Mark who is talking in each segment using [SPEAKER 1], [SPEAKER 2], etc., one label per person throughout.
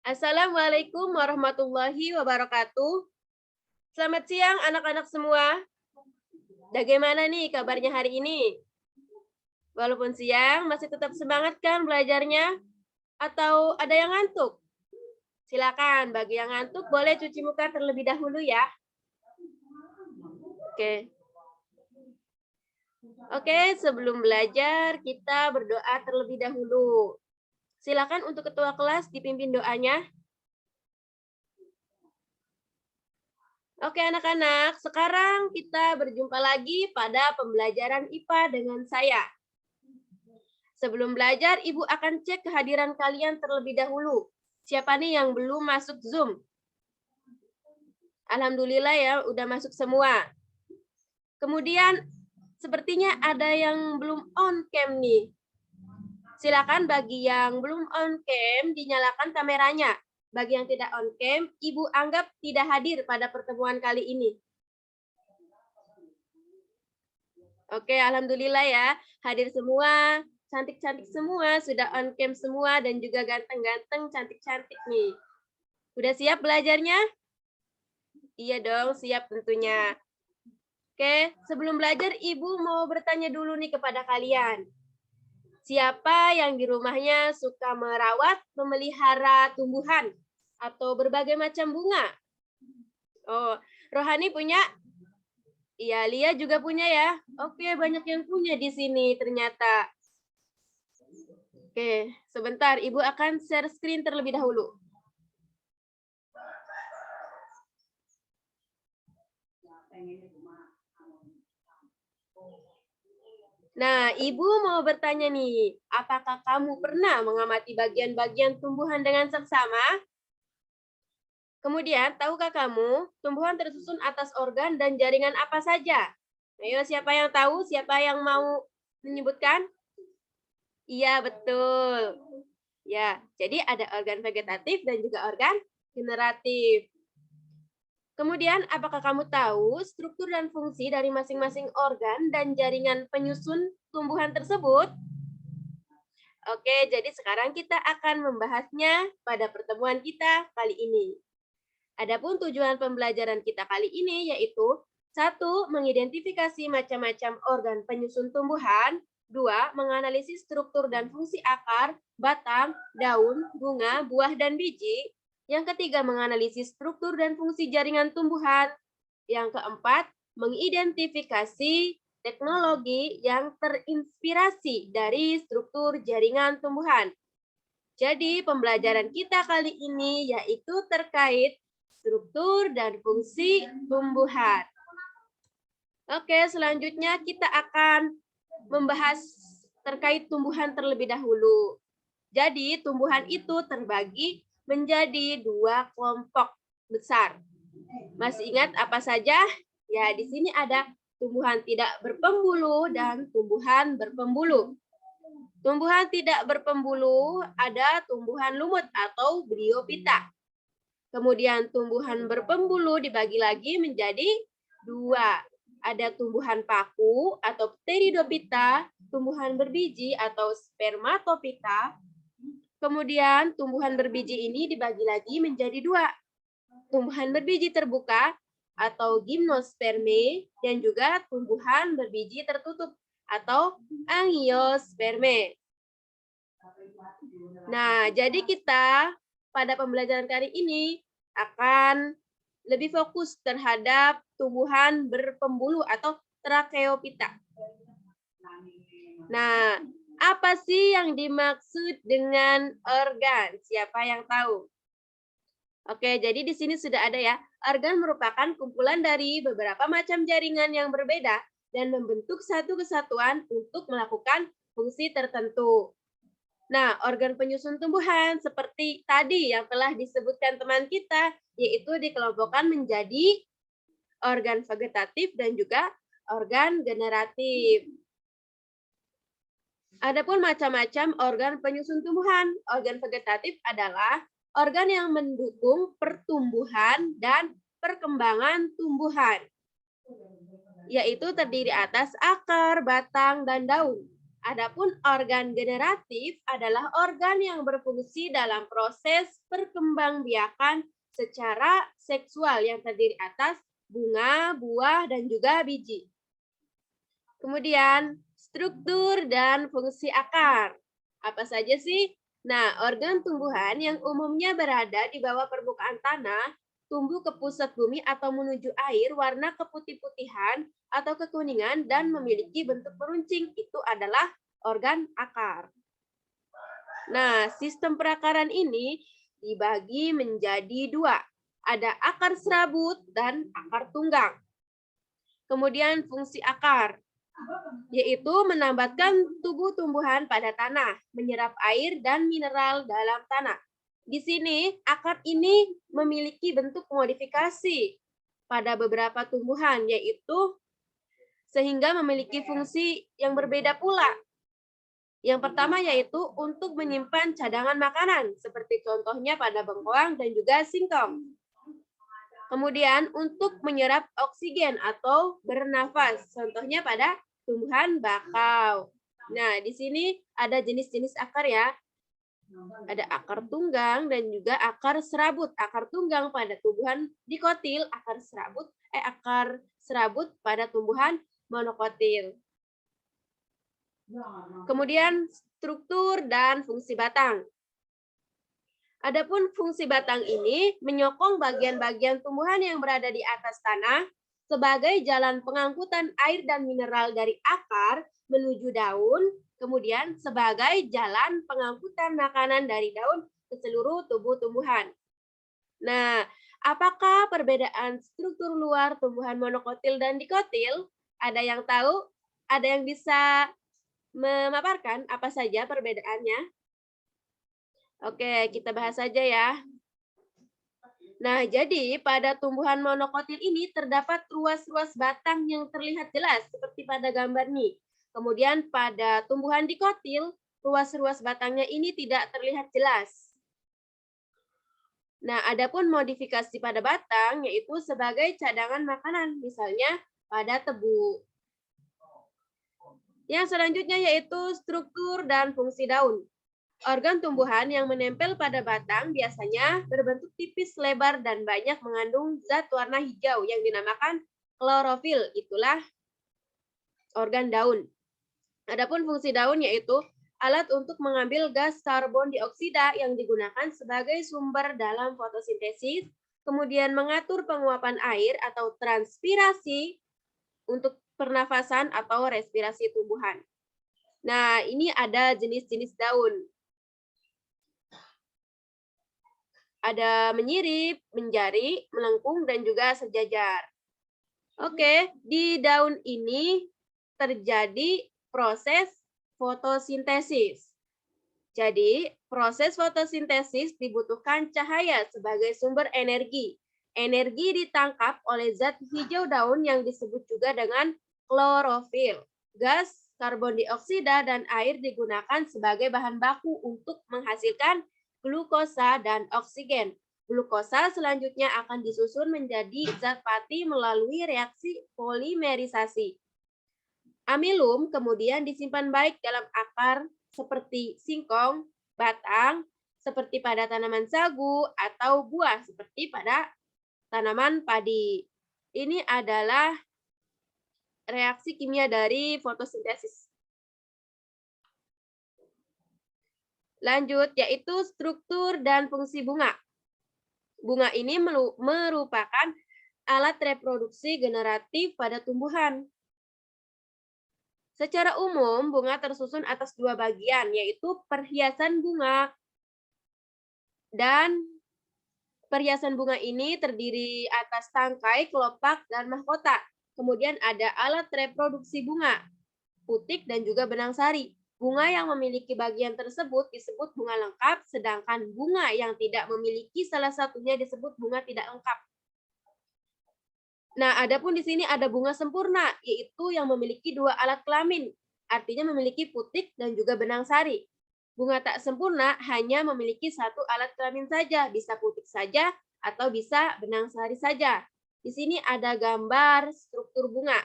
[SPEAKER 1] Assalamualaikum warahmatullahi wabarakatuh. Selamat siang anak-anak semua. Bagaimana nih kabarnya hari ini? Walaupun siang, masih tetap semangat kan belajarnya? Atau ada yang ngantuk? Silakan, bagi yang ngantuk boleh cuci muka terlebih dahulu ya. Oke. Oke, sebelum belajar kita berdoa terlebih dahulu. Silakan untuk ketua kelas dipimpin doanya. Oke anak-anak, sekarang kita berjumpa lagi pada pembelajaran IPA dengan saya. Sebelum belajar, Ibu akan cek kehadiran kalian terlebih dahulu. Siapa nih yang belum masuk Zoom? Alhamdulillah ya, udah masuk semua. Kemudian, sepertinya ada yang belum on cam nih. Silakan bagi yang belum on cam, dinyalakan kameranya. Bagi yang tidak on cam, Ibu anggap tidak hadir pada pertemuan kali ini. Oke, alhamdulillah ya, hadir semua, cantik-cantik semua, sudah on cam semua, dan juga ganteng-ganteng, cantik-cantik nih. Udah siap belajarnya? Iya dong, siap tentunya. Oke, sebelum belajar, Ibu mau bertanya dulu nih kepada kalian. Siapa yang di rumahnya suka merawat, memelihara tumbuhan, atau berbagai macam bunga? Oh, Rohani punya? Iya, Lia juga punya ya. Oke, banyak yang punya di sini ternyata. Oke, sebentar. Ibu akan share screen terlebih dahulu. Nah, Ibu mau bertanya nih, apakah kamu pernah mengamati bagian-bagian tumbuhan dengan seksama? Kemudian, tahukah kamu tumbuhan tersusun atas organ dan jaringan apa saja? Ayo, siapa yang tahu? Siapa yang mau menyebutkan? Iya, betul. Ya, jadi ada organ vegetatif dan juga organ generatif. Kemudian, apakah kamu tahu struktur dan fungsi dari masing-masing organ dan jaringan penyusun tumbuhan tersebut? Oke, jadi sekarang kita akan membahasnya pada pertemuan kita kali ini. Adapun tujuan pembelajaran kita kali ini yaitu 1. Mengidentifikasi macam-macam organ penyusun tumbuhan. 2. Menganalisis struktur dan fungsi akar, batang, daun, bunga, buah, dan biji. Yang ketiga, menganalisis struktur dan fungsi jaringan tumbuhan. Yang keempat, mengidentifikasi teknologi yang terinspirasi dari struktur jaringan tumbuhan. Jadi pembelajaran kita kali ini yaitu terkait struktur dan fungsi tumbuhan. Oke, selanjutnya kita akan membahas terkait tumbuhan terlebih dahulu. Jadi tumbuhan itu terbagi menjadi 2 kelompok besar. Masih ingat apa saja? Ya, di sini ada tumbuhan tidak berpembuluh dan tumbuhan berpembuluh. Tumbuhan tidak berpembuluh ada tumbuhan lumut atau Bryophyta. Kemudian tumbuhan berpembuluh dibagi lagi menjadi 2. Ada tumbuhan paku atau Pteridophyta, tumbuhan berbiji atau Spermatophyta. Kemudian tumbuhan berbiji ini dibagi lagi menjadi 2. Tumbuhan berbiji terbuka atau Gymnospermae dan juga tumbuhan berbiji tertutup atau Angiospermae. Nah, jadi kita pada pembelajaran kali ini akan lebih fokus terhadap tumbuhan berpembuluh atau Tracheophyta. Nah, apa sih yang dimaksud dengan organ? Siapa yang tahu? Oke, jadi di sini sudah ada ya. Organ merupakan kumpulan dari beberapa macam jaringan yang berbeda dan membentuk satu kesatuan untuk melakukan fungsi tertentu. Nah, organ penyusun tumbuhan seperti tadi yang telah disebutkan teman kita, yaitu dikelompokkan menjadi organ vegetatif dan juga organ generatif. Adapun macam-macam organ penyusun tumbuhan. Organ vegetatif adalah organ yang mendukung pertumbuhan dan perkembangan tumbuhan, yaitu terdiri atas akar, batang, dan daun. Adapun organ generatif adalah organ yang berfungsi dalam proses perkembangbiakan secara seksual yang terdiri atas bunga, buah, dan juga biji. Kemudian, struktur dan fungsi akar. Apa saja sih? Nah, organ tumbuhan yang umumnya berada di bawah permukaan tanah, tumbuh ke pusat bumi atau menuju air, warna keputih-putihan atau kekuningan, dan memiliki bentuk meruncing. Itu adalah organ akar. Nah, sistem perakaran ini dibagi menjadi dua. Ada akar serabut dan akar tunggang. Kemudian fungsi akar, yaitu menambatkan tubuh tumbuhan pada tanah, menyerap air dan mineral dalam tanah. Di sini, akar ini memiliki bentuk modifikasi pada beberapa tumbuhan, yaitu sehingga memiliki fungsi yang berbeda pula. Yang pertama yaitu untuk menyimpan cadangan makanan, seperti contohnya pada bengkoang dan juga singkong. Kemudian untuk menyerap oksigen atau bernafas, contohnya pada tumbuhan bakau. Nah, di sini ada jenis-jenis akar ya. Ada akar tunggang dan juga akar serabut. Akar tunggang pada tumbuhan dikotil, akar serabut pada tumbuhan monokotil. Kemudian struktur dan fungsi batang. Adapun fungsi batang ini menyokong bagian-bagian tumbuhan yang berada di atas tanah sebagai jalan pengangkutan air dan mineral dari akar menuju daun, kemudian sebagai jalan pengangkutan makanan dari daun ke seluruh tubuh tumbuhan. Nah, apakah perbedaan struktur luar tumbuhan monokotil dan dikotil? Ada yang tahu? Ada yang bisa memaparkan apa saja perbedaannya? Oke, kita bahas saja ya. Nah, jadi pada tumbuhan monokotil ini terdapat ruas-ruas batang yang terlihat jelas seperti pada gambar nih. Kemudian pada tumbuhan dikotil, ruas-ruas batangnya ini tidak terlihat jelas. Nah, adapun modifikasi pada batang yaitu sebagai cadangan makanan, misalnya pada tebu. Yang selanjutnya yaitu struktur dan fungsi daun. Organ tumbuhan yang menempel pada batang biasanya berbentuk tipis, lebar, dan banyak mengandung zat warna hijau yang dinamakan klorofil. Itulah organ daun. Adapun fungsi daun yaitu alat untuk mengambil gas karbon dioksida yang digunakan sebagai sumber dalam fotosintesis, kemudian mengatur penguapan air atau transpirasi untuk pernafasan atau respirasi tumbuhan. Nah, ini ada jenis-jenis daun. Ada menyirip, menjari, melengkung, dan juga sejajar. Oke, di daun ini terjadi proses fotosintesis. Jadi, proses fotosintesis dibutuhkan cahaya sebagai sumber energi. Energi ditangkap oleh zat hijau daun yang disebut juga dengan klorofil. Gas, karbon dioksida, dan air digunakan sebagai bahan baku untuk menghasilkan glukosa dan oksigen. Glukosa selanjutnya akan disusun menjadi zat pati melalui reaksi polimerisasi. Amilum kemudian disimpan baik dalam akar seperti singkong, batang, seperti pada tanaman sagu, atau buah seperti pada tanaman padi. Ini adalah reaksi kimia dari fotosintesis. Lanjut, yaitu struktur dan fungsi bunga. Bunga ini merupakan alat reproduksi generatif pada tumbuhan. Secara umum, bunga tersusun atas dua bagian, yaitu perhiasan bunga. Dan perhiasan bunga ini terdiri atas tangkai, kelopak, dan mahkota. Kemudian ada alat reproduksi bunga, putik, dan juga benang sari. Bunga yang memiliki bagian tersebut disebut bunga lengkap, sedangkan bunga yang tidak memiliki salah satunya disebut bunga tidak lengkap. Nah, adapun di sini ada bunga sempurna, yaitu yang memiliki dua alat kelamin, artinya memiliki putik dan juga benang sari. Bunga tak sempurna hanya memiliki satu alat kelamin saja, bisa putik saja atau bisa benang sari saja. Di sini ada gambar struktur bunga.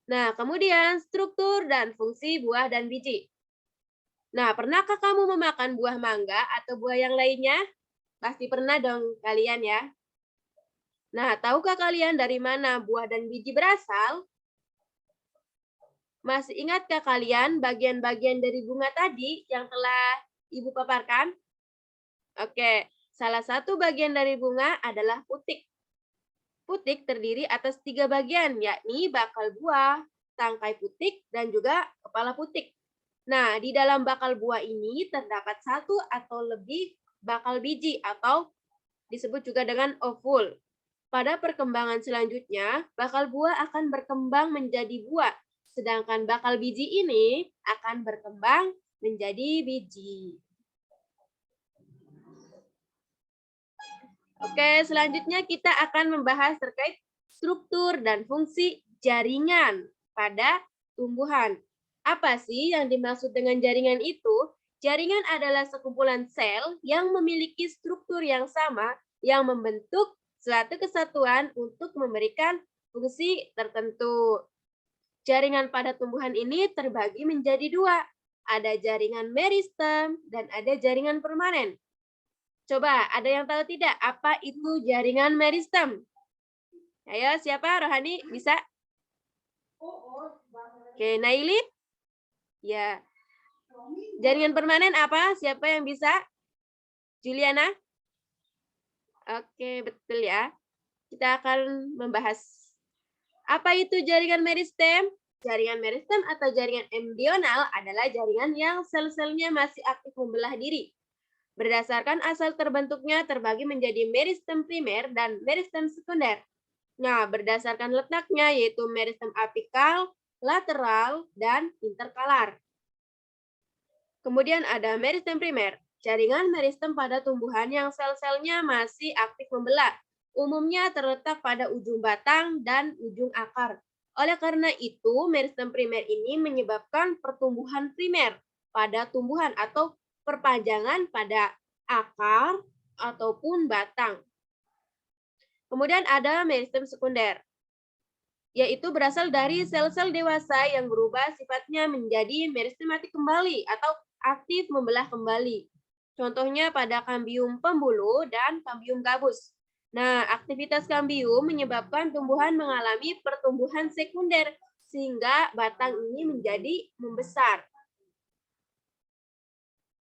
[SPEAKER 1] Nah, kemudian struktur dan fungsi buah dan biji. Nah, pernahkah kamu memakan buah mangga atau buah yang lainnya? Pasti pernah dong kalian ya. Nah, tahukah kalian dari mana buah dan biji berasal? Masih ingatkah kalian bagian-bagian dari bunga tadi yang telah Ibu paparkan? Oke, salah satu bagian dari bunga adalah putik. Putik terdiri atas 3 bagian, yakni bakal buah, tangkai putik, dan juga kepala putik. Nah, di dalam bakal buah ini terdapat satu atau lebih bakal biji atau disebut juga dengan ovul. Pada perkembangan selanjutnya, bakal buah akan berkembang menjadi buah, sedangkan bakal biji ini akan berkembang menjadi biji. Oke, selanjutnya kita akan membahas terkait struktur dan fungsi jaringan pada tumbuhan. Apa sih yang dimaksud dengan jaringan itu? Jaringan adalah sekumpulan sel yang memiliki struktur yang sama yang membentuk suatu kesatuan untuk memberikan fungsi tertentu. Jaringan pada tumbuhan ini terbagi menjadi dua. Ada jaringan meristem dan ada jaringan permanen. Coba, ada yang tahu tidak apa itu jaringan meristem? Ayo, siapa? Rohani, bisa? Oke, Naili? Ya. Jaringan permanen apa? Siapa yang bisa? Juliana? Oke, betul ya. Kita akan membahas. Apa itu jaringan meristem? Jaringan meristem atau jaringan embryonal adalah jaringan yang sel-selnya masih aktif membelah diri. Berdasarkan asal terbentuknya terbagi menjadi meristem primer dan meristem sekunder. Nah, berdasarkan letaknya yaitu meristem apikal, lateral, dan interkalar. Kemudian ada meristem primer, jaringan meristem pada tumbuhan yang sel-selnya masih aktif membelah. Umumnya terletak pada ujung batang dan ujung akar. Oleh karena itu, meristem primer ini menyebabkan pertumbuhan primer pada tumbuhan atau perpanjangan pada akar ataupun batang. Kemudian ada meristem sekunder, yaitu berasal dari sel-sel dewasa yang berubah sifatnya menjadi meristematik kembali atau aktif membelah kembali. Contohnya pada kambium pembuluh dan kambium gabus. Nah, aktivitas kambium menyebabkan tumbuhan mengalami pertumbuhan sekunder sehingga batang ini menjadi membesar.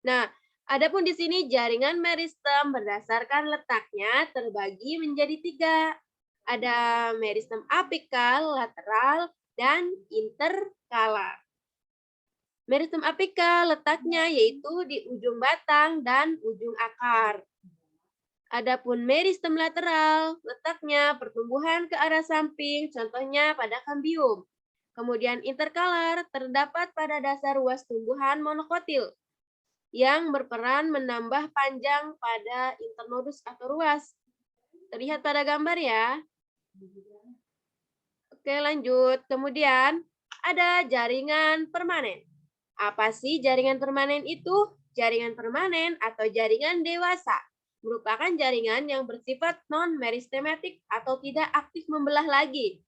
[SPEAKER 1] Nah, adapun di sini jaringan meristem berdasarkan letaknya terbagi menjadi 3. Ada meristem apikal, lateral, dan interkalar. Meristem apikal letaknya yaitu di ujung batang dan ujung akar. Adapun meristem lateral letaknya pertumbuhan ke arah samping, contohnya pada kambium. Kemudian interkalar terdapat pada dasar ruas tumbuhan monokotil yang berperan menambah panjang pada internodus atau ruas. Terlihat pada gambar ya. Oke, lanjut. Kemudian ada jaringan permanen. Apa sih jaringan permanen itu? Jaringan permanen atau jaringan dewasa merupakan jaringan yang bersifat non-meristematik atau tidak aktif membelah lagi.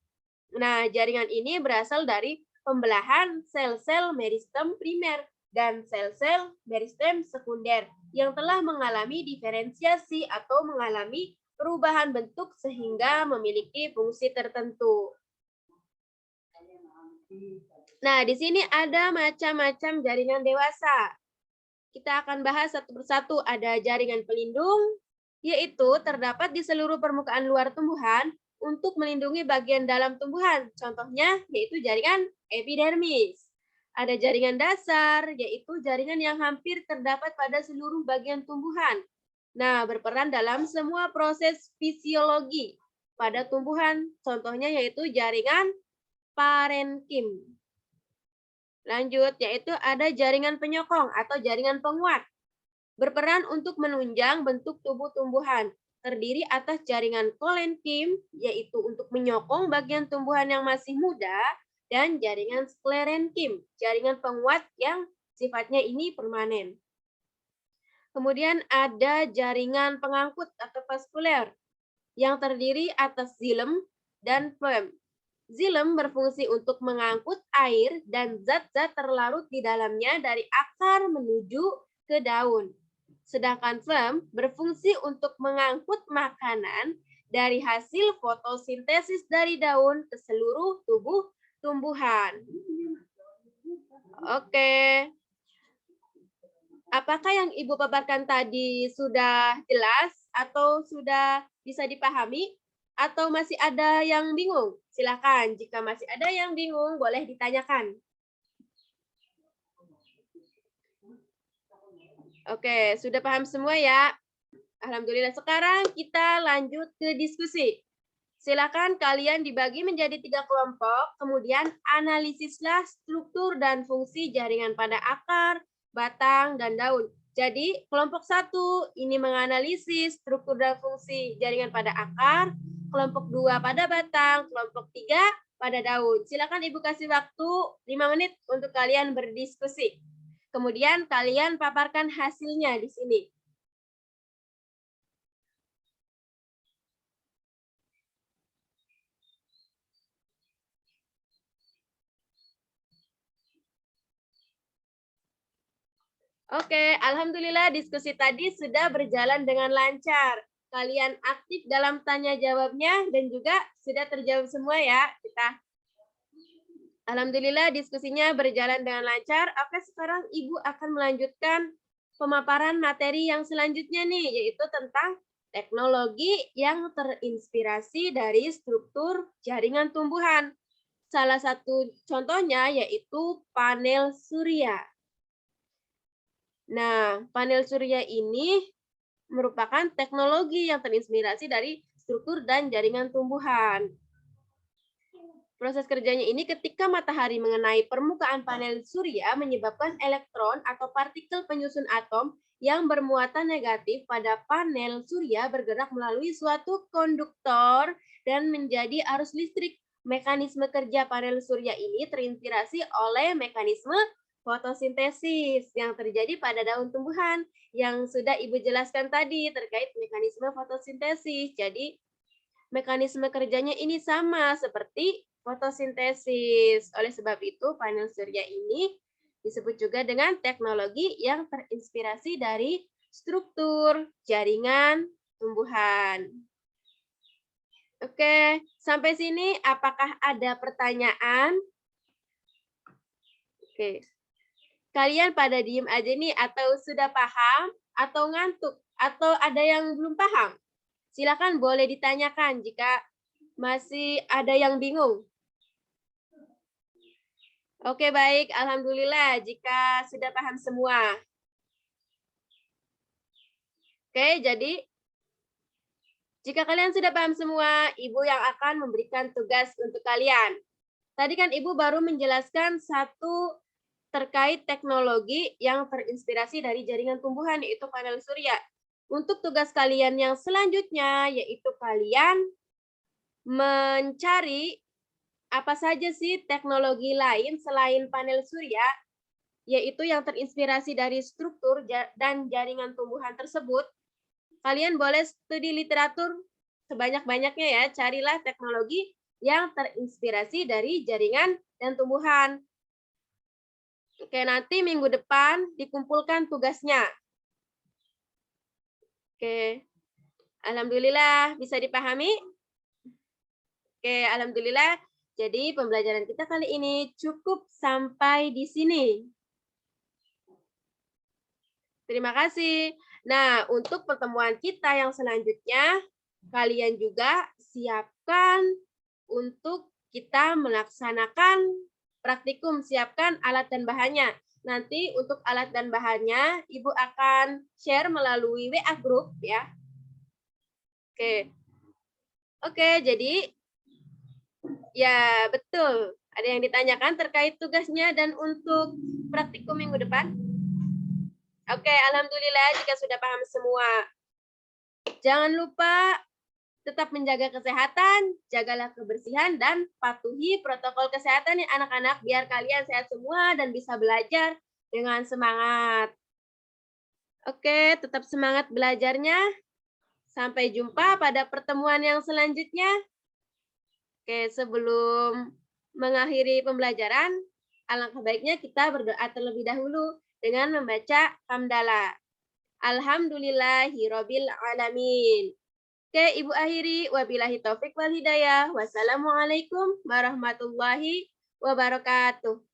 [SPEAKER 1] Nah, jaringan ini berasal dari pembelahan sel-sel meristem primer dan sel-sel meristem sekunder yang telah mengalami diferensiasi atau mengalami perubahan bentuk sehingga memiliki fungsi tertentu. Nah, di sini ada macam-macam jaringan dewasa. Kita akan bahas satu persatu. Ada jaringan pelindung, yaitu terdapat di seluruh permukaan luar tumbuhan untuk melindungi bagian dalam tumbuhan. Contohnya yaitu jaringan epidermis. Ada jaringan dasar, yaitu jaringan yang hampir terdapat pada seluruh bagian tumbuhan. Nah, berperan dalam semua proses fisiologi pada tumbuhan. Contohnya yaitu jaringan parenkim. Lanjut, yaitu ada jaringan penyokong atau jaringan penguat. Berperan untuk menunjang bentuk tubuh tumbuhan. Terdiri atas jaringan kolenkim, yaitu untuk menyokong bagian tumbuhan yang masih muda, dan jaringan sklerenkim, jaringan penguat yang sifatnya ini permanen. Kemudian ada jaringan pengangkut atau vaskuler, yang terdiri atas xilem dan phloem. Xilem berfungsi untuk mengangkut air dan zat-zat terlarut di dalamnya dari akar menuju ke daun. Sedangkan phloem berfungsi untuk mengangkut makanan dari hasil fotosintesis dari daun ke seluruh tubuh tumbuhan. Oke. Apakah yang Ibu paparkan tadi sudah jelas atau sudah bisa dipahami? Atau masih ada yang bingung? Silakan, jika masih ada yang bingung, boleh ditanyakan. Oke, sudah paham semua ya? Alhamdulillah. Sekarang kita lanjut ke diskusi. Silakan kalian dibagi menjadi 3 kelompok, kemudian analisislah struktur dan fungsi jaringan pada akar, batang, dan daun. Jadi kelompok 1 ini menganalisis struktur dan fungsi jaringan pada akar, kelompok 2 pada batang, kelompok 3 pada daun. Silakan Ibu kasih waktu 5 menit untuk kalian berdiskusi. Kemudian kalian paparkan hasilnya di sini. Oke, alhamdulillah diskusi tadi sudah berjalan dengan lancar. Kalian aktif dalam tanya jawabnya dan juga sudah terjawab semua ya. Alhamdulillah diskusinya berjalan dengan lancar. Oke, sekarang Ibu akan melanjutkan pemaparan materi yang selanjutnya nih, yaitu tentang teknologi yang terinspirasi dari struktur jaringan tumbuhan. Salah satu contohnya yaitu panel surya. Nah, panel surya ini merupakan teknologi yang terinspirasi dari struktur dan jaringan tumbuhan. Proses kerjanya ini ketika matahari mengenai permukaan panel surya menyebabkan elektron atau partikel penyusun atom yang bermuatan negatif pada panel surya bergerak melalui suatu konduktor dan menjadi arus listrik. Mekanisme kerja panel surya ini terinspirasi oleh mekanisme fotosintesis yang terjadi pada daun tumbuhan yang sudah Ibu jelaskan tadi terkait mekanisme fotosintesis. Jadi mekanisme kerjanya ini sama seperti fotosintesis. Oleh sebab itu, panel surya ini disebut juga dengan teknologi yang terinspirasi dari struktur jaringan tumbuhan. Oke, sampai sini apakah ada pertanyaan? Oke. Kalian pada diem aja nih atau sudah paham atau ngantuk atau ada yang belum paham? Silakan boleh ditanyakan jika masih ada yang bingung. Oke, baik. Alhamdulillah jika sudah paham semua. Oke, jadi jika kalian sudah paham semua, Ibu yang akan memberikan tugas untuk kalian. Tadi kan Ibu baru menjelaskan satu terkait teknologi yang terinspirasi dari jaringan tumbuhan, yaitu panel surya. Untuk tugas kalian yang selanjutnya, yaitu kalian mencari apa saja sih teknologi lain selain panel surya, yaitu yang terinspirasi dari struktur dan jaringan tumbuhan tersebut. Kalian boleh studi literatur sebanyak-banyaknya ya, carilah teknologi yang terinspirasi dari jaringan dan tumbuhan. Oke, nanti minggu depan dikumpulkan tugasnya. Oke, alhamdulillah bisa dipahami? Oke, alhamdulillah. Jadi pembelajaran kita kali ini cukup sampai di sini. Terima kasih. Nah, untuk pertemuan kita yang selanjutnya, kalian juga siapkan untuk kita melaksanakan praktikum, siapkan alat dan bahannya. Nanti untuk alat dan bahannya, Ibu akan share melalui WA Group ya. Oke. Oke, jadi ya betul. Ada yang ditanyakan terkait tugasnya dan untuk praktikum minggu depan? Oke, alhamdulillah jika sudah paham semua. Jangan lupa tetap menjaga kesehatan, jagalah kebersihan, dan patuhi protokol kesehatan ya anak-anak, biar kalian sehat semua dan bisa belajar dengan semangat. Oke, tetap semangat belajarnya. Sampai jumpa pada pertemuan yang selanjutnya. Oke, sebelum mengakhiri pembelajaran, alangkah baiknya kita berdoa terlebih dahulu dengan membaca hamdalah. Alhamdulillahirabbil alamin. Oke, Ibu akhiri wabillahi taufik wal hidayah. Wassalamualaikum warahmatullahi wabarakatuh.